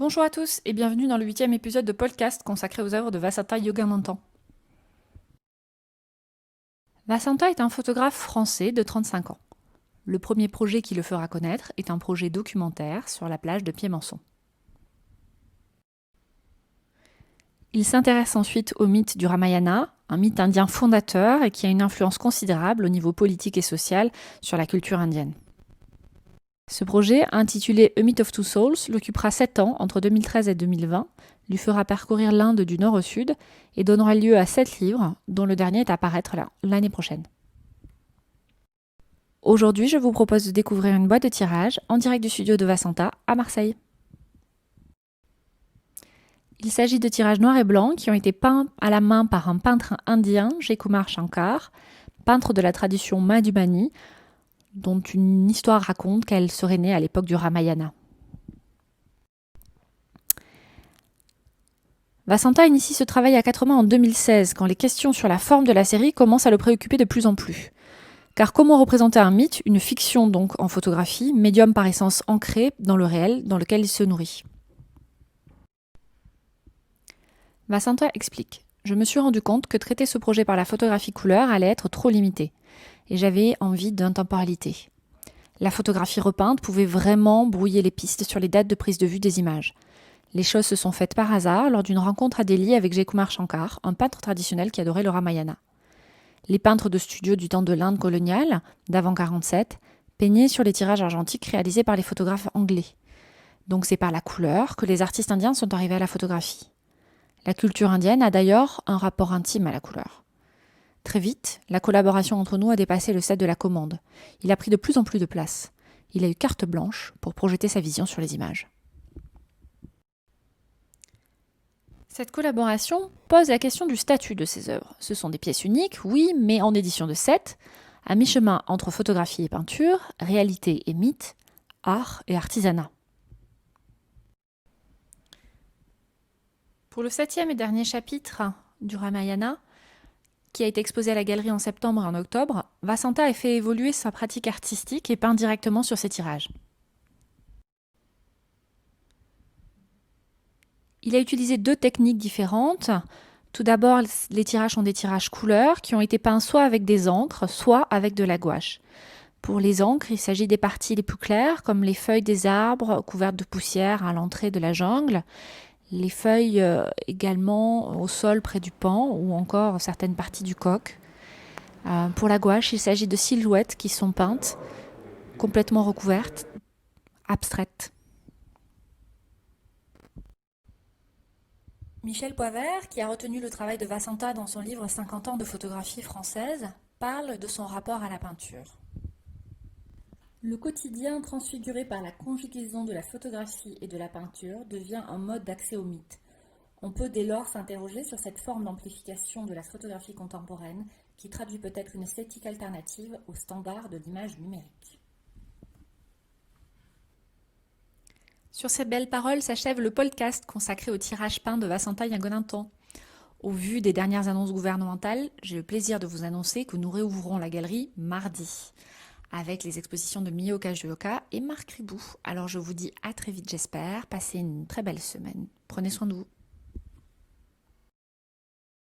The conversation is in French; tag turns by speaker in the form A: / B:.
A: Bonjour à tous et bienvenue dans le 8e épisode de podcast consacré aux œuvres de Vasanta Yogananthan. Vasanta est un photographe français de 35 ans. Le premier projet qui le fera connaître est un projet documentaire sur la plage de Piémençon. Il s'intéresse ensuite au mythe du Ramayana, un mythe indien fondateur et qui a une influence considérable au niveau politique et social sur la culture indienne. Ce projet, intitulé A Myth of Two Souls, l'occupera 7 ans entre 2013 et 2020, lui fera parcourir l'Inde du nord au sud et donnera lieu à 7 livres, dont le dernier est à paraître l'année prochaine. Aujourd'hui, je vous propose de découvrir une boîte de tirage en direct du studio de Vasanta à Marseille. Il s'agit de tirages noirs et blancs qui ont été peints à la main par un peintre indien, Jaikumar Shankar, peintre de la tradition Madhubani, dont une histoire raconte qu'elle serait née à l'époque du Ramayana. Vasanta initie ce travail à 4 mains en 2016, quand les questions sur la forme de la série commencent à le préoccuper de plus en plus. Car comment représenter un mythe, une fiction donc en photographie, médium par essence ancré dans le réel dans lequel il se nourrit? Vasanta explique : je me suis rendu compte que traiter ce projet par la photographie couleur allait être trop limité, et j'avais envie d'intemporalité. La photographie repeinte pouvait vraiment brouiller les pistes sur les dates de prise de vue des images. Les choses se sont faites par hasard lors d'une rencontre à Delhi avec Jaikumar Shankar, un peintre traditionnel qui adorait le Ramayana. Les peintres de studio du temps de l'Inde coloniale, d'avant 47, peignaient sur les tirages argentiques réalisés par les photographes anglais. Donc c'est par la couleur que les artistes indiens sont arrivés à la photographie. La culture indienne a d'ailleurs un rapport intime à la couleur. Très vite, la collaboration entre nous a dépassé le stade de la commande. Il a pris de plus en plus de place. Il a eu carte blanche pour projeter sa vision sur les images. Cette collaboration pose la question du statut de ces œuvres. Ce sont des pièces uniques, oui, mais en édition de 7, à mi-chemin entre photographie et peinture, réalité et mythe, art et artisanat. Pour le 7e et dernier chapitre du Ramayana, qui a été exposé à la galerie en septembre et en octobre, Vasanta a fait évoluer sa pratique artistique et peint directement sur ses tirages. Il a utilisé 2 techniques différentes. Tout d'abord, les tirages sont des tirages couleurs qui ont été peints soit avec des encres, soit avec de la gouache. Pour les encres, il s'agit des parties les plus claires, comme les feuilles des arbres couvertes de poussière à l'entrée de la jungle, les feuilles également au sol près du pan ou encore certaines parties du coq. Pour la gouache, il s'agit de silhouettes qui sont peintes, complètement recouvertes, abstraites. Michel Poivert, qui a retenu le travail de Vasanta dans son livre 50 ans de photographie française, parle de son rapport à la peinture. Le quotidien transfiguré par la conjugaison de la photographie et de la peinture devient un mode d'accès au mythe. On peut dès lors s'interroger sur cette forme d'amplification de la photographie contemporaine qui traduit peut-être une esthétique alternative aux standards de l'image numérique. Sur ces belles paroles s'achève le podcast consacré au tirage peint de Vasanta Yogananthan. Au vu des dernières annonces gouvernementales, j'ai le plaisir de vous annoncer que nous réouvrons la galerie mardi, avec les expositions de Mio Kajuoka et Marc Ribou. Alors je vous dis à très vite j'espère, passez une très belle semaine. Prenez soin de vous.